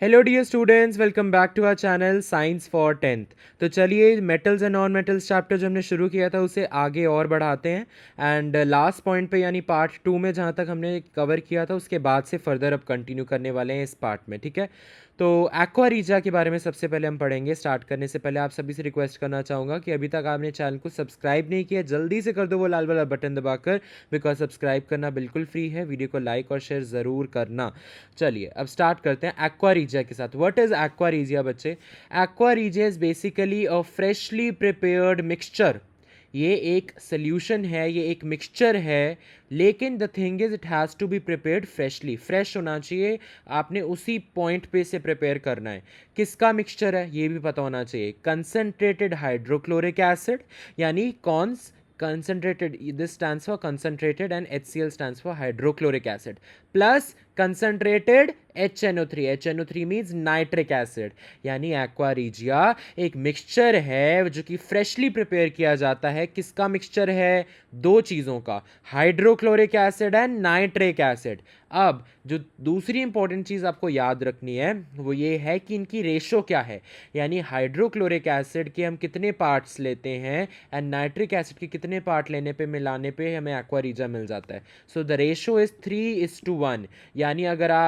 Hello dear students, welcome back to our channel science for tenth. तो चलिए metals and non metals chapter जो हमने शुरू किया था उसे आगे और बढ़ाते हैं। एंड लास्ट पॉइंट पे यानी पार्ट 2 में जहाँ तक हमने कवर किया था उसके बाद से फर्दर अब कंटिन्यू करने वाले हैं इस पार्ट में, ठीक है। तो एक्वा रीजा के बारे में सबसे पहले हम पढ़ेंगे। स्टार्ट करने से पहले आप सभी से रिक्वेस्ट करना चाहूँगा कि अभी तक आपने चैनल को सब्सक्राइब नहीं किया, जल्दी से कर दो वो लाल वाला बटन दबाकर, बिकॉज सब्सक्राइब करना बिल्कुल फ्री है। वीडियो को लाइक और शेयर ज़रूर करना। चलिए अब स्टार्ट करते हैं एक्वा रीजिया के साथ। व्हाट इज एक्वा रीजिया बच्चे? Aqua regia is basically a freshly prepared mixture. ये एक सोल्यूशन है, ये एक मिक्सचर है, लेकिन the thing is it has to be prepared freshly. Fresh होना चाहिए, आपने उसी पॉइंट पे से प्रिपेयर करना है। किसका मिक्सचर है ये भी पता होना चाहिए। कंसनट्रेटेड हाइड्रोक्लोरिक एसिड यानी cons concentrated, this stands for concentrated and HCl stands for hydrochloric acid, plus concentrated HNO3। HNO3 means nitric acid. यानी एक्वा रीजिया एक मिक्सचर है जो कि फ्रेशली प्रिपेयर किया जाता है। किसका मिक्सचर है? दो चीज़ों का, hydrochloric acid and nitric acid. अब जो दूसरी इंपॉर्टेंट चीज़ आपको याद रखनी है वो ये है कि इनकी रेशो क्या है। यानी हाइड्रोक्लोरिक एसिड के हम कितने पार्ट्स लेते हैं एंड नाइट्रिक एसिड के कितने पार्ट लेने पे मिलाने पे हमें एक्वा रीजा मिल जाता है। So the ratio is 3:1। यानी अगर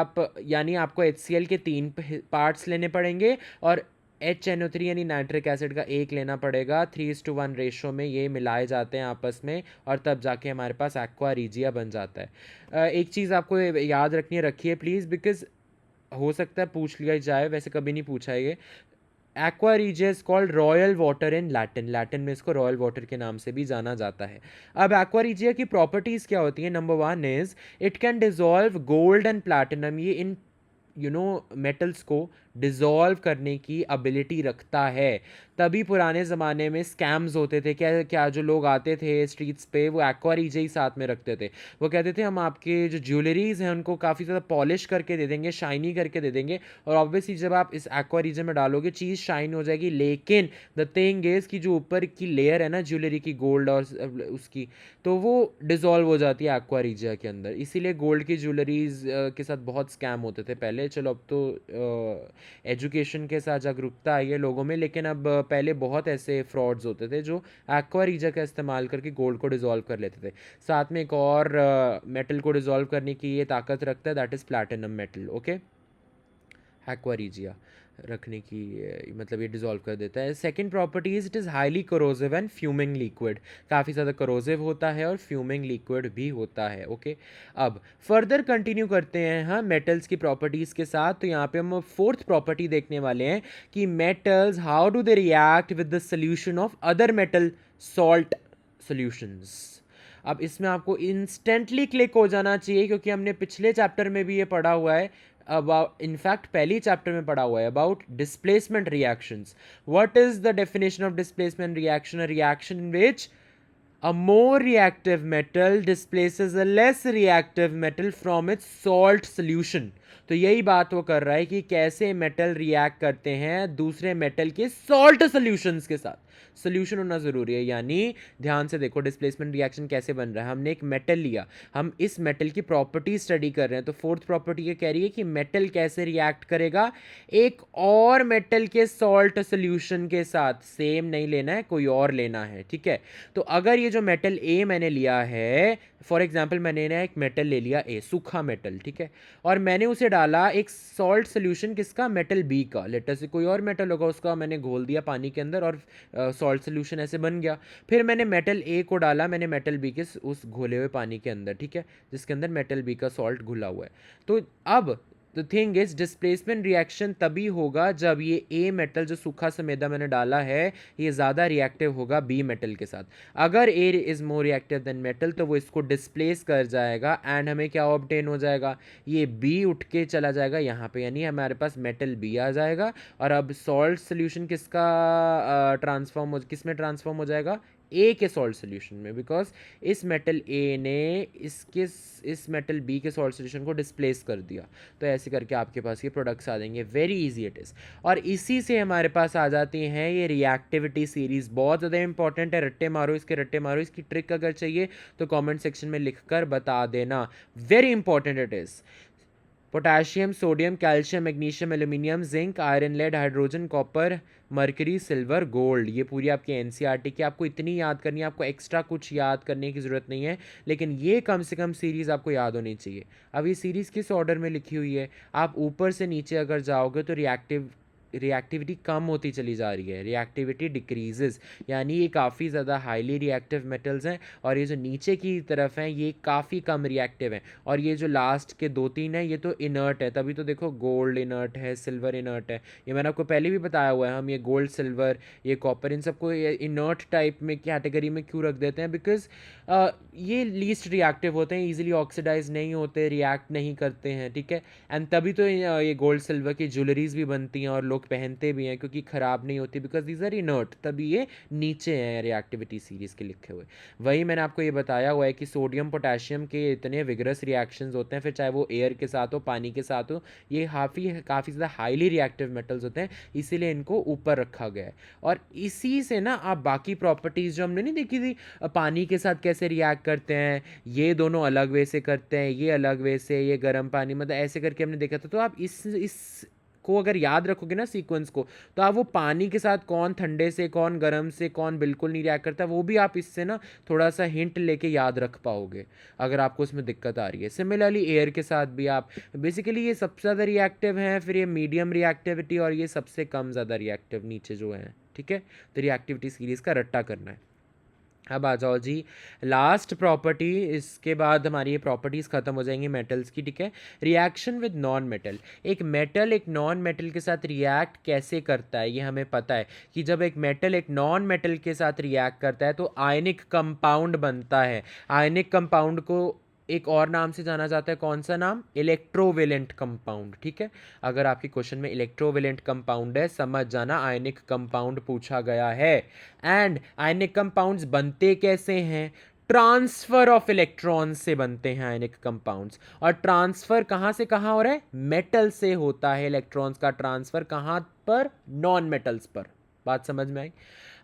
यानी आपको HCl के 3 पार्ट्स लेने पड़ेंगे और HNO3 यानी नाइट्रिक एसिड का 1 लेना पड़ेगा। 3:1 रेशो में ये मिलाए जाते हैं आपस में और तब जाके हमारे पास एक्वा रीजिया बन जाता है। एक चीज़ आपको याद रखनी है, रखिए प्लीज़, बिकॉज हो सकता है पूछ लिया जाए, वैसे कभी नहीं पूछा है ये। Aqua regia is called royal water in Latin. Latin में इसको रॉयल वाटर के नाम से भी जाना जाता है। अब एक्वा रीजिया की प्रॉपर्टीज़ क्या होती हैं? Number 1 is it can dissolve gold and platinum. ये इन मेटल्स को डिज़ोल्व करने की एबिलिटी रखता है। तभी पुराने ज़माने में स्कैम्स होते थे। क्या क्या जो लोग आते थे स्ट्रीट्स पे वो एक्वा रीजे ही साथ में रखते थे। वो कहते थे हम आपके जो ज्वेलरीज़ हैं उनको काफ़ी ज़्यादा पॉलिश करके दे देंगे, शाइनी करके दे देंगे, और ऑब्वियसली जब आप इस एक्वा रीजे में डालोगे चीज़ शाइन हो जाएगी, लेकिन द थिंग इज़ कि जो ऊपर की लेयर है ना ज्वेलरी की, गोल्ड और उसकी, तो वो डिज़ोल्व हो जाती है एक्वा रीजिया के अंदर। इसीलिए गोल्ड की ज्वेलरीज के साथ बहुत स्कैम होते थे पहले। चलो अब तो एजुकेशन के साथ जागरूकता आई है लोगों में, लेकिन अब पहले बहुत ऐसे फ्रॉड्स होते थे जो एक्वा रीजा का इस्तेमाल करके गोल्ड को डिज़ोल्व कर लेते थे। साथ में एक और मेटल को डिज़ोल्व करने की ये ताकत रखता है, that is platinum metal. Okay, aqua regia रखने की मतलब ये डिज़ोल्व कर देता है। Second property is it is highly करोजिव and fuming liquid. काफ़ी ज़्यादा करोजिव होता है और फ्यूमिंग लिक्विड भी होता है। ओके, अब फर्दर कंटिन्यू करते हैं हाँ मेटल्स की प्रॉपर्टीज़ के साथ। तो यहाँ पे हम फोर्थ प्रॉपर्टी देखने वाले हैं कि metals how do they react with the solution of other metal salt solutions. अब इसमें आपको इंस्टेंटली क्लिक हो जाना चाहिए क्योंकि हमने पिछले चैप्टर में भी ये पढ़ा हुआ है, अबाउट इनफैक्ट पहली चैप्टर में पढ़ा हुआ है about displacement reactions. What is the definition of displacement reaction? A reaction in which a more reactive metal displaces a less reactive metal from its salt solution। तो यही बात वो कर रहा है कि कैसे मेटल रिएक्ट करते हैं दूसरे मेटल के सॉल्ट सॉल्यूशंस के साथ। सोल्यूशन होना ज़रूरी है। यानी ध्यान से देखो डिस्प्लेसमेंट रिएक्शन कैसे बन रहा है। हमने एक मेटल लिया, हम इस मेटल की प्रॉपर्टी स्टडी कर रहे हैं। तो फोर्थ प्रॉपर्टी ये कह रही है कि मेटल कैसे रिएक्ट करेगा एक और मेटल के सॉल्ट सोल्यूशन के साथ। सेम नहीं लेना है, कोई और लेना है, ठीक है। तो अगर ये जो मेटल ए मैंने लिया है, फॉर एग्जांपल मैंने ना एक मेटल ले लिया ए, सूखा मेटल, ठीक है, और मैंने उसे डाला एक सॉल्ट सोल्यूशन किसका? मेटल बी का। लेटर से कोई और मेटल होगा, उसका मैंने घोल दिया पानी के अंदर और सॉल्ट सोल्यूशन ऐसे बन गया। फिर मैंने मेटल ए को डाला, मैंने मेटल बी के उस घोले हुए पानी के अंदर, ठीक है, जिसके अंदर मेटल बी का सॉल्ट घुला हुआ है। तो अब the thing is displacement reaction तभी होगा जब ये ए मेटल जो सूखा समेदा मैंने डाला है ये ज़्यादा रिएक्टिव होगा बी मेटल के साथ। अगर A is more reactive than metal तो वो इसको डिस्प्लेस कर जाएगा एंड हमें क्या ऑब्टेन हो जाएगा? ये बी उठ के चला जाएगा यहाँ पे, यानी हमारे पास मेटल बी आ जाएगा। और अब सॉल्ट सोल्यूशन किसका किस में ट्रांसफॉर्म हो जाएगा? ए के सॉल्ट सोल्यूशन में, बिकॉज इस मेटल ए ने इस मेटल बी के सॉल्ट सोल्यूशन को डिस्प्लेस कर दिया। तो ऐसे करके आपके पास ये प्रोडक्ट्स आ जाएंगे। Very easy it is. और इसी से हमारे पास आ जाती हैं ये रिएक्टिविटी सीरीज। बहुत ज़्यादा इंपॉर्टेंट है, रट्टे मारो इसके, रट्टे मारो इसकी। ट्रिक अगर चाहिए तो कमेंट सेक्शन में लिख कर बता देना। Very important it is. Potassium, sodium, calcium, magnesium, aluminium, zinc, iron, lead, hydrogen, copper, mercury, silver, gold. ये पूरी आपकी एनसीईआरटी की आपको इतनी याद करनी है, आपको एक्स्ट्रा कुछ याद करने की ज़रूरत नहीं है, लेकिन ये कम से कम सीरीज़ आपको याद होनी चाहिए। अब ये सीरीज़ किस ऑर्डर में लिखी हुई है, आप ऊपर से नीचे अगर जाओगे तो रिएक्टिविटी कम होती चली जा रही है, रिएक्टिविटी डिक्रीजेज, यानी ये काफ़ी ज़्यादा हाईली रिएक्टिव मेटल्स हैं, और ये जो नीचे की तरफ हैं ये काफ़ी कम रिएक्टिव हैं, और ये जो लास्ट के 2-3 हैं ये तो इनर्ट है। तभी तो देखो गोल्ड इनर्ट है, सिल्वर इनर्ट है, ये मैंने आपको पहले भी बताया हुआ है। हम ये गोल्ड, सिल्वर, ये कॉपर, इन सबको ये इनर्ट टाइप में कैटेगरी में क्यों रख देते हैं, बिकॉज ये लीस्ट रिएक्टिव होते हैं, ईजिली ऑक्सीडाइज नहीं होते, रिएक्ट नहीं करते हैं, ठीक है। एंड तभी तो ये गोल्ड सिल्वर की ज्वेलरीज भी बनती हैं और लोग पहनते भी हैं, क्योंकि ख़राब नहीं होती, बिकॉज दीज आर इनर्ट, तभी ये नीचे हैं रिएक्टिविटी सीरीज़ के लिखे हुए। वही मैंने आपको ये बताया हुआ है कि सोडियम पोटेशियम के इतने विगरस रिएक्शंस होते हैं, फिर चाहे वो एयर के साथ हो, पानी के साथ हो, ये काफ़ी ज़्यादा हाईली रिएक्टिव मेटल्स होते हैं, इसीलिए इनको ऊपर रखा गया है। और इसी से ना आप बाकी प्रॉपर्टीज़ जो हमने नहीं देखी थी, पानी के साथ कैसे रिएक्ट करते हैं, ये दोनों अलग वे से करते हैं, ये अलग वे से, ये गर्म पानी, मतलब ऐसे करके हमने देखा था। तो आप इस को अगर याद रखोगे ना सीक्वेंस को, तो आप वो पानी के साथ कौन ठंडे से, कौन गर्म से, कौन बिल्कुल नहीं रिएक्ट करता, वो भी आप इससे ना थोड़ा सा हिंट लेके याद रख पाओगे अगर आपको उसमें दिक्कत आ रही है। सिमिलरली एयर के साथ भी आप बेसिकली, ये सबसे ज़्यादा रिएक्टिव हैं, फिर ये मीडियम रिएक्टिविटी, और ये सबसे कम ज़्यादा रिएक्टिव नीचे जो है, ठीक है। तो रिएक्टिविटी सीरीज़ का रट्टा करना है। अब आ जाओ जी लास्ट प्रॉपर्टी, इसके बाद हमारी ये प्रॉपर्टीज़ ख़त्म हो जाएंगी मेटल्स की, ठीक है। रिएक्शन विद नॉन मेटल, एक मेटल एक नॉन मेटल के साथ रिएक्ट कैसे करता है, ये हमें पता है कि जब एक मेटल एक नॉन मेटल के साथ रिएक्ट करता है तो आयनिक कंपाउंड बनता है। आयनिक कंपाउंड को एक और नाम से जाना जाता है, कौन सा नाम, इलेक्ट्रोवेलेंट कंपाउंड, ठीक है। अगर आपके क्वेश्चन में इलेक्ट्रोवेलेंट कंपाउंड है, समझ जाना आयनिक कंपाउंड पूछा गया है। एंड आयनिक कंपाउंड्स बनते कैसे हैं, ट्रांसफर ऑफ इलेक्ट्रॉन से बनते हैं आयनिक कंपाउंड्स। और ट्रांसफर कहाँ से कहाँ हो रहा है, मेटल से होता है इलेक्ट्रॉन्स का ट्रांसफर, कहाँ पर, नॉन मेटल्स पर। बात समझ में आई।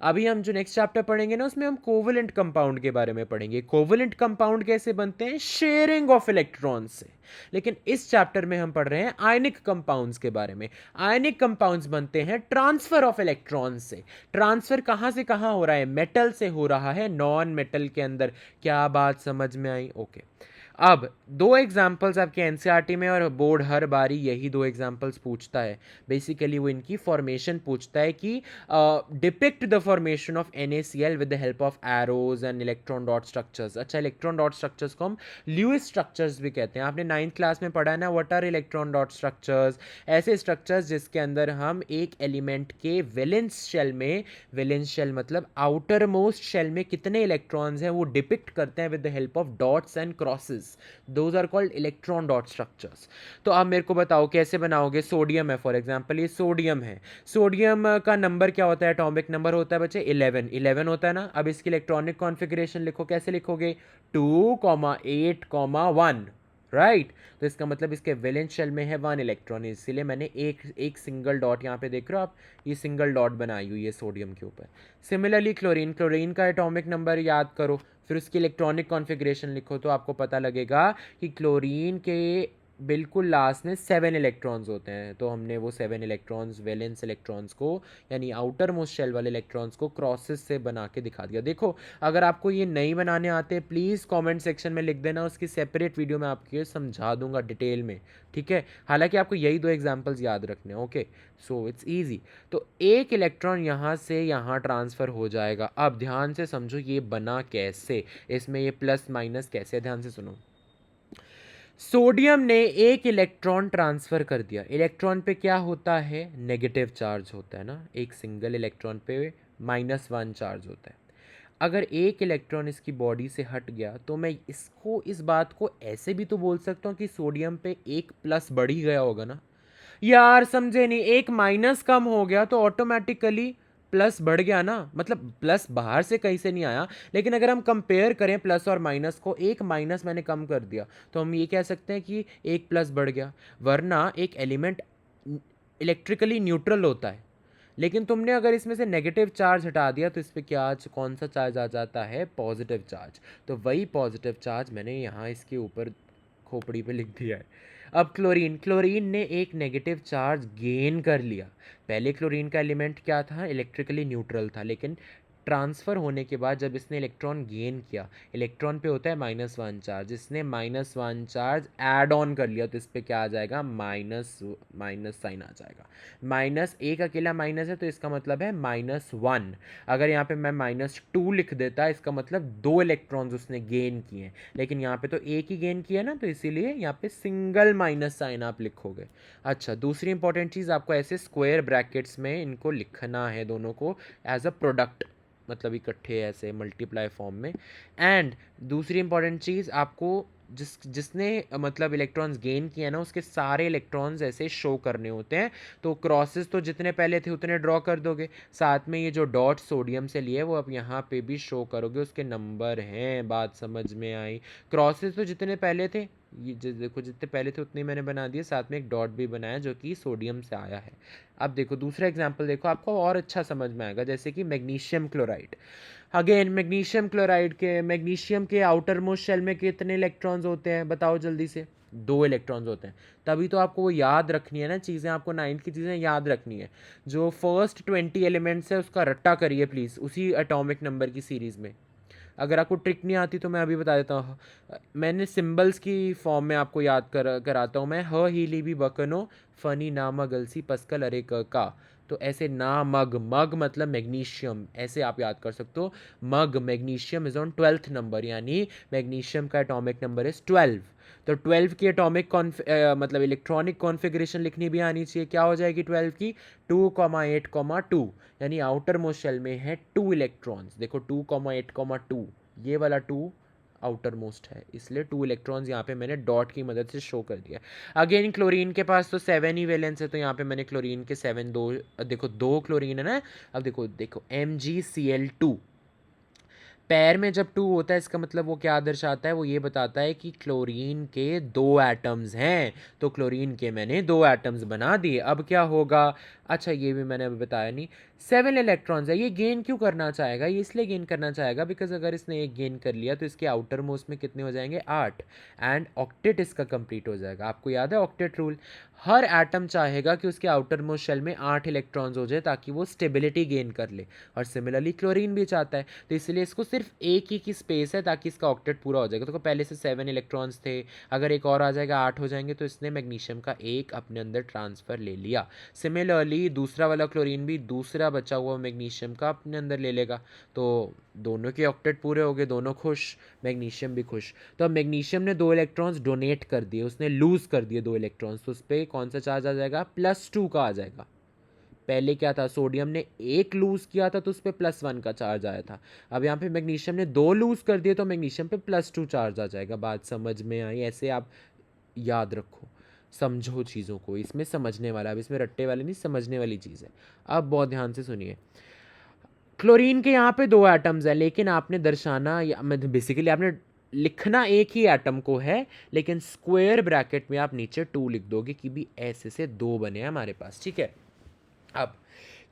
अभी हम जो नेक्स्ट चैप्टर पढ़ेंगे ना, उसमें हम कोवलेंट कंपाउंड के बारे में पढ़ेंगे। कोवलेंट कंपाउंड कैसे बनते हैं, शेयरिंग ऑफ इलेक्ट्रॉन्स से। लेकिन इस चैप्टर में हम पढ़ रहे हैं आयनिक कंपाउंड्स के बारे में। आयनिक कंपाउंड्स बनते हैं ट्रांसफर ऑफ इलेक्ट्रॉन्स से। ट्रांसफर कहाँ से कहाँ हो रहा है, मेटल से हो रहा है नॉन मेटल के अंदर। क्या बात समझ में आई, ओके। अब दो एग्जाम्पल्स आपके एनसीईआरटी में, और बोर्ड हर बारी यही दो एग्जाम्पल्स पूछता है। बेसिकली वो इनकी फॉर्मेशन पूछता है कि depict the formation of NaCl with the help of arrows and electron dot structures. अच्छा, इलेक्ट्रॉन डॉट स्ट्रक्चर्स को हम ल्यूइस स्ट्रक्चर्स भी कहते हैं। आपने 9th क्लास में पढ़ा है ना, what are electron dot structures, ऐसे स्ट्रक्चर्स जिसके अंदर हम एक एलिमेंट के वैलेंस शेल में, वैलेंस शेल मतलब आउटर मोस्ट शेल में कितने इलेक्ट्रॉन्स हैं वो डिपिक्ट करते हैं with the help of dots and crosses. Those are called electron dot structures. तो अब मेरे को बताओ कैसे बनाओगे। सोडियम है फॉर एग्जांपल, ये सोडियम है। सोडियम का नंबर क्या होता है, एटॉमिक नंबर होता है बच्चे 11, 11 होता है ना। अब इसकी इलेक्ट्रॉनिक कॉन्फ़िगरेशन लिखो, कैसे लिखोगे, 2,8,1, राइट। तो इसका मतलब इसके वैलेंस शेल में है 1 इलेक्ट्रॉन, इसीलिए मैंने एक सिंगल डॉट यहाँ पे देख रहे हो आप, ये सिंगल डॉट बनाई हुई है सोडियम के ऊपर। सिमिलरली क्लोरीन, क्लोरीन का एटॉमिक नंबर याद करो, फिर उसकी इलेक्ट्रॉनिक कॉन्फ़िगरेशन लिखो, तो आपको पता लगेगा कि क्लोरीन के बिल्कुल लास्ट में 7 इलेक्ट्रॉन्स होते हैं। तो हमने वो 7 इलेक्ट्रॉन्स, वैलेंस इलेक्ट्रॉन्स को, यानी आउटर मोस्ट शेल वाले इलेक्ट्रॉन्स को क्रॉसेस से बना के दिखा दिया। देखो, अगर आपको ये नहीं बनाने आते प्लीज़ कमेंट सेक्शन में लिख देना, उसकी सेपरेट वीडियो मैं आपको समझा दूंगा डिटेल में, ठीक है। हालांकि आपको यही दो एग्जांपल्स याद रखने हैं, ओके। So it's easy. तो एक इलेक्ट्रॉन यहाँ से यहाँ ट्रांसफ़र हो जाएगा। अब ध्यान से समझो ये बना कैसे, इसमें ये प्लस माइनस कैसे, ध्यान से सुनो। सोडियम ने एक इलेक्ट्रॉन ट्रांसफ़र कर दिया। इलेक्ट्रॉन पे क्या होता है, नेगेटिव चार्ज होता है ना, एक सिंगल इलेक्ट्रॉन पे -1 चार्ज होता है। अगर एक इलेक्ट्रॉन इसकी बॉडी से हट गया तो मैं इस बात को ऐसे भी तो बोल सकता हूँ कि सोडियम पे एक प्लस बढ़ ही गया होगा ना। यार समझे नहीं, एक माइनस कम हो गया तो ऑटोमेटिकली प्लस बढ़ गया ना, मतलब प्लस बाहर से कहीं से नहीं आया। लेकिन अगर हम कंपेयर करें प्लस और माइनस को, एक माइनस मैंने कम कर दिया तो हम ये कह सकते हैं कि एक प्लस बढ़ गया। वरना एक एलिमेंट इलेक्ट्रिकली न्यूट्रल होता है, लेकिन तुमने अगर इसमें से नेगेटिव चार्ज हटा दिया तो इस पर क्या कौन सा चार्ज आ जाता है, पॉजिटिव चार्ज। तो वही पॉजिटिव चार्ज मैंने यहाँ इसके ऊपर खोपड़ी पे लिख दिया है। अब क्लोरीन, क्लोरीन ने एक नेगेटिव चार्ज गेन कर लिया। पहले क्लोरीन का एलिमेंट क्या था, इलेक्ट्रिकली न्यूट्रल था, लेकिन ट्रांसफ़र होने के बाद जब इसने इलेक्ट्रॉन गेन किया, इलेक्ट्रॉन पे होता है -1 चार्ज, इसने -1 चार्ज ऐड ऑन कर लिया, तो इस पर क्या आ जाएगा, माइनस माइनस साइन आ जाएगा। माइनस, एक अकेला माइनस है तो इसका मतलब है -1। अगर यहाँ पे मैं -2 लिख देता, इसका मतलब 2 इलेक्ट्रॉन्स उसने गेन किए हैं, लेकिन यहाँ पे तो एक ही गेन किया ना, तो इसीलिए यहाँ पे सिंगल माइनस साइन आप लिखोगे। अच्छा, दूसरी इंपॉर्टेंट चीज़, आपको ऐसे स्क्वायर ब्रैकेट्स में इनको लिखना है दोनों को एज अ प्रोडक्ट, मतलब इकट्ठे ऐसे मल्टीप्लाई फॉर्म में। एंड दूसरी इंपॉर्टेंट चीज़, आपको जिसने मतलब इलेक्ट्रॉन्स गेन किया ना, उसके सारे इलेक्ट्रॉन्स ऐसे शो करने होते हैं। तो क्रॉसेस तो जितने पहले थे उतने ड्रॉ कर दोगे, साथ में ये जो डॉट सोडियम से लिए वो अब यहाँ पे भी शो करोगे, उसके नंबर हैं। बात समझ में आई? क्रॉसेस तो जितने पहले थे, ये देखो जितने पहले थे उतने मैंने बना दिए, साथ में एक डॉट भी बनाया जो कि सोडियम से आया है। अब देखो दूसरा एग्जांपल देखो, आपको और अच्छा समझ में आएगा, जैसे कि magnesium chloride. Again magnesium chloride के, मैग्नीशियम के आउटर मोस्ट शेल में कितने इलेक्ट्रॉन्स होते हैं, बताओ जल्दी से? 2 इलेक्ट्रॉन्स होते हैं। तभी तो आपको वो याद रखनी है ना चीज़ें, आपको 9th की चीज़ें याद रखनी है। जो फर्स्ट 20 एलिमेंट्स है उसका रट्टा करिए प्लीज़, उसी एटॉमिक नंबर की सीरीज़ में। अगर आपको ट्रिक नहीं आती तो मैं अभी बता देता हूँ। मैंने सिंबल्स की फॉर्म में आपको याद कराता हूँ मैं। ह ही ली भी बकनो, फनी नामा गलसी पस्कल अरे का। तो ऐसे ना मग, मग मतलब मैग्नीशियम, ऐसे आप याद कर सकते हो। Mug, magnesium is on 12th number, यानी मैग्नीशियम का एटॉमिक नंबर इज 12। तो 12 की एटॉमिक मतलब इलेक्ट्रॉनिक कॉन्फ़िगरेशन लिखनी भी आनी चाहिए। क्या हो जाएगी 12 की? 2,8,2, यानी आउटर मोस्ट शेल में है 2 इलेक्ट्रॉन्स। देखो 2,8,2, ये वाला 2 आउटर मोस्ट है, इसलिए 2 इलेक्ट्रॉन्स यहाँ पे मैंने डॉट की मदद से शो कर दिया। अगेन क्लोरीन के पास तो 7 ही वैलेंस है, तो यहाँ पे मैंने क्लोरीन के 7, दो देखो 2 क्लोरीन है ना। अब देखो देखो MgCl2, पैर में जब 2 होता है इसका मतलब वो क्या दर्शाता है, वो ये बताता है कि क्लोरीन के 2 एटम्स हैं। तो क्लोरीन के मैंने 2 एटम्स बना दिए। अब क्या होगा? अच्छा, ये भी मैंने अभी बताया नहीं। 7 इलेक्ट्रॉन्स है, ये गेन क्यों करना चाहेगा? ये इसलिए गेन करना चाहेगा बिकॉज अगर इसने एक गेन कर लिया तो इसके आउटर मोस्ट में कितने हो जाएंगे? 8, एंड ऑक्टेट इसका कंप्लीट हो जाएगा। आपको याद है ऑक्टेट रूल? हर एटम चाहेगा कि उसके आउटर मोस्ट शेल में 8 इलेक्ट्रॉन्स हो जाए ताकि वो स्टेबिलिटी गेन कर ले, और सिमिलरली क्लोरीन भी चाहता है। तो इसलिए इसको सिर्फ एक ही की स्पेस है ताकि इसका ऑक्टेट पूरा हो जाएगा। तो पहले से 7 इलेक्ट्रॉन्स थे, अगर एक और आ जाएगा 8 हो जाएंगे, तो इसने मैग्नीशियम का एक अपने अंदर ट्रांसफ़र ले लिया। सिमिलरली दूसरा वाला क्लोरीन भी दूसरा बचा हुआ मैग्नीशियम का अपने अंदर ले लेगा, तो दोनों के ऑक्टेट पूरे हो गए, दोनों खुश, मैग्नीशियम भी खुश। तो अब मैग्नीशियम ने 2 इलेक्ट्रॉन्स डोनेट कर दिए, उसने लूज़ कर दिए 2 इलेक्ट्रॉन्स, तो उस पर कौन सा चार्ज आ जाएगा? +2 का आ जाएगा। पहले क्या था, सोडियम ने एक लूज़ किया था तो उस पर +1 का चार्ज आया था। अब यहाँ पे मैग्नीशियम ने 2 लूज़ कर दिए तो मैग्नीशियम पे +2 चार्ज आ जाएगा। बात समझ में आई? ऐसे आप याद रखो, समझो चीज़ों को, इसमें समझने वाला, अब इसमें रट्टे वाले नहीं, समझने वाली चीज़ है। अब बहुत ध्यान से सुनिए। क्लोरीन के यहाँ पे 2 एटम्स हैं, लेकिन आपने दर्शाना या मतलब बेसिकली आपने लिखना एक ही एटम को है, लेकिन स्क्वायर ब्रैकेट में आप नीचे 2 लिख दोगे कि भी ऐसे से 2 बने हैं हमारे पास, ठीक है। अब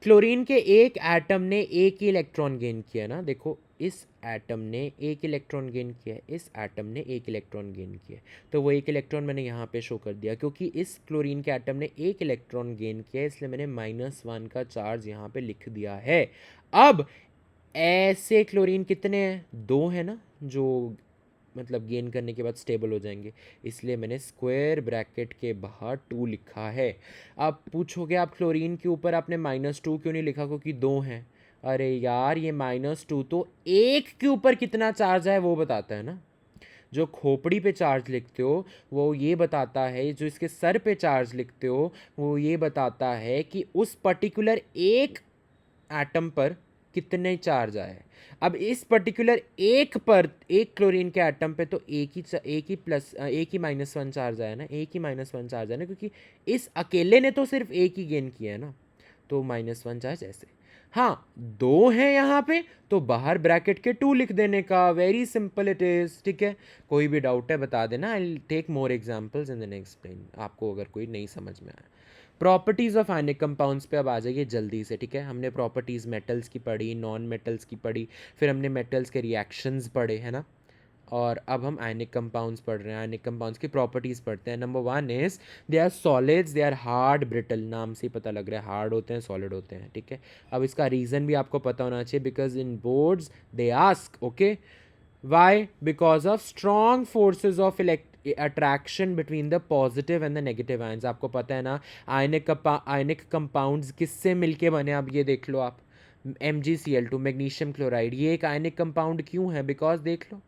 क्लोरीन के एक एटम ने एक ही इलेक्ट्रॉन गेन किया ना, देखो इस एटम ने एक इलेक्ट्रॉन गेन किया है, इस एटम ने एक इलेक्ट्रॉन गेन किया है, तो वो एक इलेक्ट्रॉन मैंने यहाँ पे शो कर दिया, क्योंकि इस क्लोरीन के एटम ने एक इलेक्ट्रॉन गेन किया है, इसलिए मैंने -1 का चार्ज यहाँ पे लिख दिया है। अब ऐसे क्लोरीन कितने हैं? 2 है ना, जो मतलब गेन करने के बाद स्टेबल हो जाएंगे, इसलिए मैंने स्क्वायर ब्रैकेट के बाहर 2 लिखा है। अब पूछोगे आप क्लोरीन के ऊपर आपने -2 क्यों नहीं लिखा, क्योंकि 2 हैं। अरे यार, ये -2 तो एक के ऊपर कितना चार्ज है वो बताता है ना। जो खोपड़ी पे चार्ज लिखते हो वो ये बताता है, जो इसके सर पे चार्ज लिखते हो वो ये बताता है कि उस पर्टिकुलर एक एटम पर कितने चार्ज आए। अब इस पर्टिकुलर एक पर, एक क्लोरीन के एटम पे तो एक ही -1 चार्ज आया ना, एक ही -1 चार्ज आया ना, क्योंकि इस अकेले ने तो सिर्फ एक ही गेन किया है ना, तो -1 चार्ज ऐसे। हाँ, 2 हैं यहाँ पे तो बाहर ब्रैकेट के 2 लिख देने का, वेरी सिंपल इट इज़, ठीक है। कोई भी डाउट है बता देना, I take more examples in the next explain, आपको अगर कोई नहीं समझ में आया। प्रॉपर्टीज़ ऑफ आयनिक कंपाउंड्स पे अब आ जाइए जल्दी से, ठीक है। हमने प्रॉपर्टीज़ मेटल्स की पढ़ी, नॉन मेटल्स की पढ़ी, फिर हमने मेटल्स के रिएक्शंस पढ़े, है ना। और अब हम आयनिक कंपाउंड्स पढ़ रहे हैं, आयनिक कंपाउंड्स की प्रॉपर्टीज़ पढ़ते हैं। Number one is they are solids, they are hard brittle, नाम से ही पता लग रहा है हार्ड होते हैं, सॉलिड होते हैं, ठीक है। अब इसका रीज़न भी आपको पता होना चाहिए, because in boards they ask, okay, why, because of strong forces of attraction between the positive and the negative ions. आपको पता है ना आयनिक कंपाउंड्स किससे मिलके बने, अब ये देख लो आप, MgCl2 मैग्नीशियम क्लोराइड, ये एक आयनिक कंपाउंड क्यों है, बिकॉज देख लो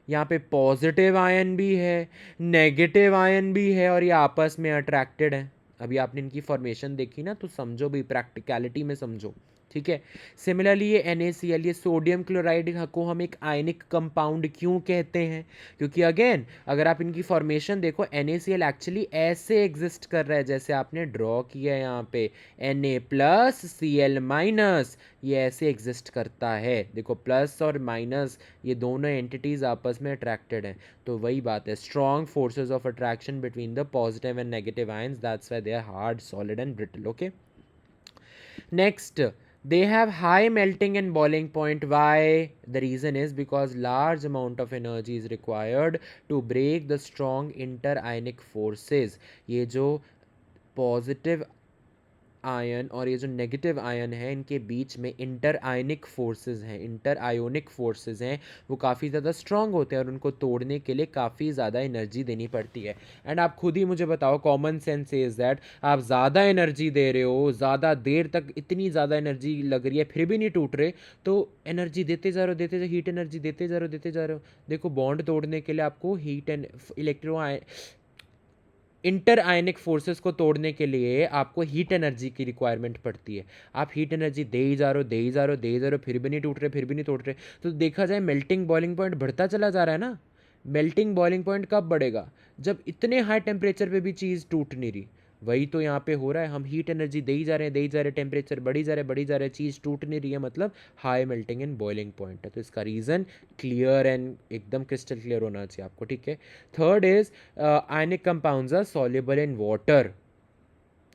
यहाँ पे पॉजिटिव आयन भी है, नेगेटिव आयन भी है, और ये आपस में अट्रैक्टेड है। अभी आपने इनकी फॉर्मेशन देखी ना, तो समझो भी, प्रैक्टिकलिटी में समझो, ठीक है। सिमिलरली ये NaCl, ये सोडियम क्लोराइड को हम एक आयनिक कंपाउंड क्यों कहते हैं, क्योंकि अगेन अगर आप इनकी फॉर्मेशन देखो, NaCl एक्चुअली ऐसे एग्जिस्ट कर रहा है जैसे आपने ड्रॉ किया है यहाँ पे, Na+Cl-, ये ऐसे एग्जिस्ट करता है, देखो प्लस और माइनस ये दोनों एंटिटीज आपस में अट्रैक्टेड हैं। तो वही बात है, strong forces of attraction between the positive and negative ions, that's why they are hard, solid and brittle, okay. Next, they have high melting and boiling point. Why? The reason is because large amount of energy is required to break the strong interionic forces. ये जो positive ion और ये जो negative ion है, इनके बीच में inter आयनिक forces हैं, inter ionic forces हैं, वो काफ़ी ज़्यादा स्ट्रांग होते हैं और उनको तोड़ने के लिए काफ़ी ज़्यादा एनर्जी देनी पड़ती है। एंड आप खुद ही मुझे बताओ, कॉमन सेंस इज़ दैट आप ज़्यादा एनर्जी दे रहे हो, ज़्यादा देर तक इतनी ज़्यादा एनर्जी लग रही है, फिर भी नहीं टूट रहे, तो एनर्जी देते जा रहे हो, देते जा, हीट एनर्जी देते जा रहे हो, देते जा रहे हो। देखो बॉन्ड तोड़ने के लिए आपको heat and inter ionic forces को तोड़ने के लिए आपको हीट एनर्जी की रिक्वायरमेंट पड़ती है। आप हीट एनर्जी दे ही जा रहे हो, दे ही जा रहे हो, दे ही जा रहे हो, फिर भी नहीं टूट रहे, फिर भी नहीं टूट रहे, तो देखा जाए मेल्टिंग बॉइलिंग पॉइंट बढ़ता चला जा रहा है ना। मेल्टिंग बॉइलिंग पॉइंट कब बढ़ेगा, जब इतने हाई टेम्परेचर पे भी चीज़ टूट नहीं रही। वही तो यहाँ पे हो रहा है, हम हीट एनर्जी दे ही जा रहे हैं, दे ही जा रहे हैं, टेम्परेचर बढ़ी जा रहा है, बढ़ी जा रहा है, चीज़ टूट नहीं रही है, मतलब high melting and boiling point है। तो इसका रीज़न क्लियर एंड एकदम क्रिस्टल क्लियर होना चाहिए आपको, ठीक है। Third is ionic compounds are soluble in water.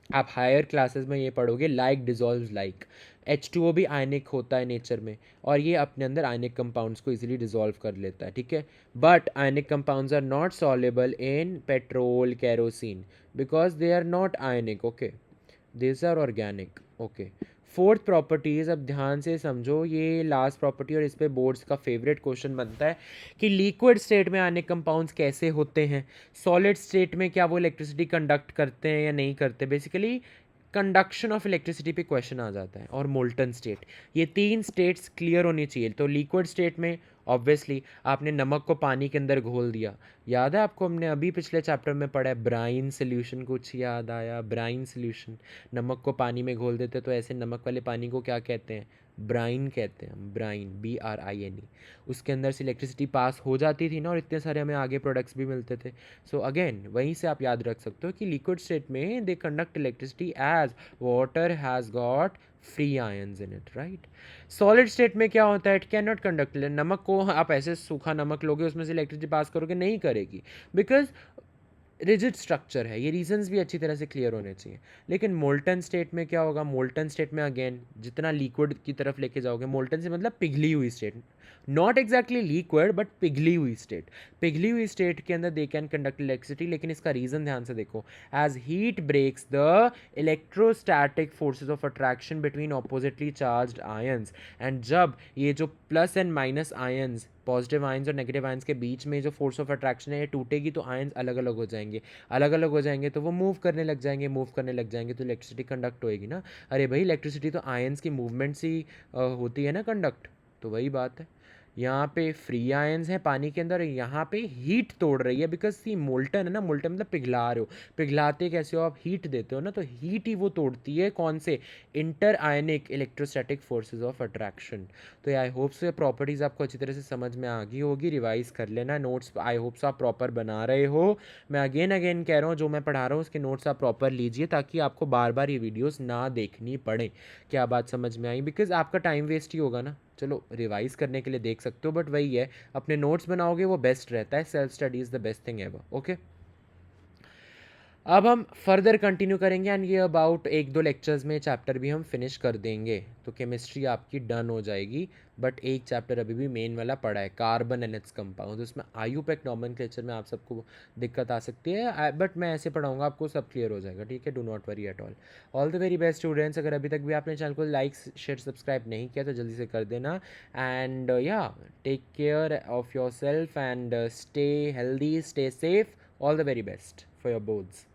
आप हायर क्लासेस में ये पढ़ोगे, लाइक डिजॉल्व लाइक, H2O भी आयनिक होता है नेचर में, और ये अपने अंदर आयनिक कंपाउंड्स को इजीली डिजॉल्व कर लेता है, ठीक है। But ionic compounds are not soluble in petrol, kerosene, because they are not ionic, okay, this are organic, okay. Fourth properties, अब ध्यान से समझो, ये लास्ट प्रॉपर्टी और इस पे बोर्ड्स का फेवरेट क्वेश्चन बनता है कि लिक्विड स्टेट में आयनिक कंपाउंड्स कैसे होते हैं, सॉलिड स्टेट में क्या वो इलेक्ट्रिसिटी कंडक्ट करते हैं या नहीं करते, बेसिकली कंडक्शन ऑफ इलेक्ट्रिसिटी पे क्वेश्चन आ जाता है, और मोल्टन स्टेट, ये तीन स्टेट्स क्लियर होनी चाहिए। तो लिक्विड स्टेट में ऑब्वियसली आपने नमक को पानी के अंदर घोल दिया, याद है आपको, हमने अभी पिछले चैप्टर में पढ़ा है ब्राइन सोल्यूशन, कुछ याद आया, ब्राइन सोल्यूशन, नमक को पानी में घोल देते तो ऐसे नमक वाले पानी को क्या कहते हैं, ब्राइन कहते हैं, ब्राइन, BRINE। उसके अंदर से इलेक्ट्रिसिटी पास हो जाती थी ना, और इतने सारे हमें आगे प्रोडक्ट्स भी मिलते थे। सो अगेन वहीं से आप याद रख सकते हो कि लिक्विड स्टेट में they conduct electricity as water has got free ions in it, right. Solid state में क्या होता है, इट कैन नॉट कंडक्ट, नमक को आप ऐसे सूखा नमक लोगे, उसमें से इलेक्ट्रिसिटी पास करोगे, नहीं करेगी, बिकॉज रिजिड स्ट्रक्चर है। ये रीजंस भी अच्छी तरह से क्लियर होने चाहिए। लेकिन मोल्टन स्टेट में क्या होगा, मोल्टन स्टेट में अगेन जितना लिक्विड की तरफ लेके जाओगे, मोल्टन से मतलब पिघली हुई state, not exactly liquid but पिघली हुई स्टेट, पिघली हुई स्टेट के अंदर दे कैन कंडक्ट इलेक्ट्रिसिटी। लेकिन इसका रीजन ध्यान से देखो, as heat breaks the electrostatic forces of attraction between oppositely charged ions, and जब ये जो plus and minus ions, positive ions और नेगेटिव आयंस के बीच में जो फोर्स ऑफ अट्रैक्शन है ये टूटेगी, तो आयंस अलग अलग हो जाएंगे, अलग अलग हो जाएंगे तो वो मूव करने लग जाएंगे, मूव करने लग जाएंगे तो इलेक्ट्रिसिटी कंडक्ट होएगी ना। अरे भाई इलेक्ट्रिसिटी तो आयंस की मूवमेंट से होती है ना कंडक्ट, तो वही बात है। यहाँ पे फ्री आयंस है पानी के अंदर, यहाँ पे हीट तोड़ रही है, बिकॉज सी मोल्टन है ना, मोल्टन मतलब पिघला रहे हो, पिघलाते कैसे हो आप, हीट देते हो ना, तो हीट ही वो तोड़ती है, कौन से, inter ionic electrostatic forces of attraction. तो आई होप से प्रॉपर्टीज़ आपको अच्छी तरह से समझ में आ गई होगी, रिवाइज कर लेना, नोट्स आई होप से आप प्रॉपर बना रहे हो। मैं अगेन अगेन कह रहा हूँ, जो मैं पढ़ा रहा हूँ उसके नोट्स आप प्रॉपर लीजिए, ताकि आपको बार बार ये वीडियोज़ ना देखनी पड़े। क्या बात समझ में आई, बिकॉज आपका टाइम वेस्ट ही होगा ना। चलो रिवाइज करने के लिए देख सकते हो, बट वही है, अपने नोट्स बनाओगे वो बेस्ट रहता है, self study is the best thing ever, okay. अब हम फर्दर कंटिन्यू करेंगे एंड ये अबाउट एक दो लेक्चर्स में चैप्टर भी हम फिनिश कर देंगे, तो केमिस्ट्री आपकी डन हो जाएगी। बट एक चैप्टर अभी भी मेन वाला पड़ा है, कार्बन एंड इट्स कंपाउंड, उसमें आयुपेक नॉमेनक्लेचर में आप सबको दिक्कत आ सकती है, बट मैं ऐसे पढ़ाऊंगा आपको सब क्लियर हो जाएगा, ठीक है। Do not worry at all. All the very best students. अगर अभी तक भी आपने चैनल को लाइक शेयर सब्सक्राइब नहीं किया तो जल्दी से कर देना। एंड या take care of yourself and stay healthy, stay safe. All the very best for your boards.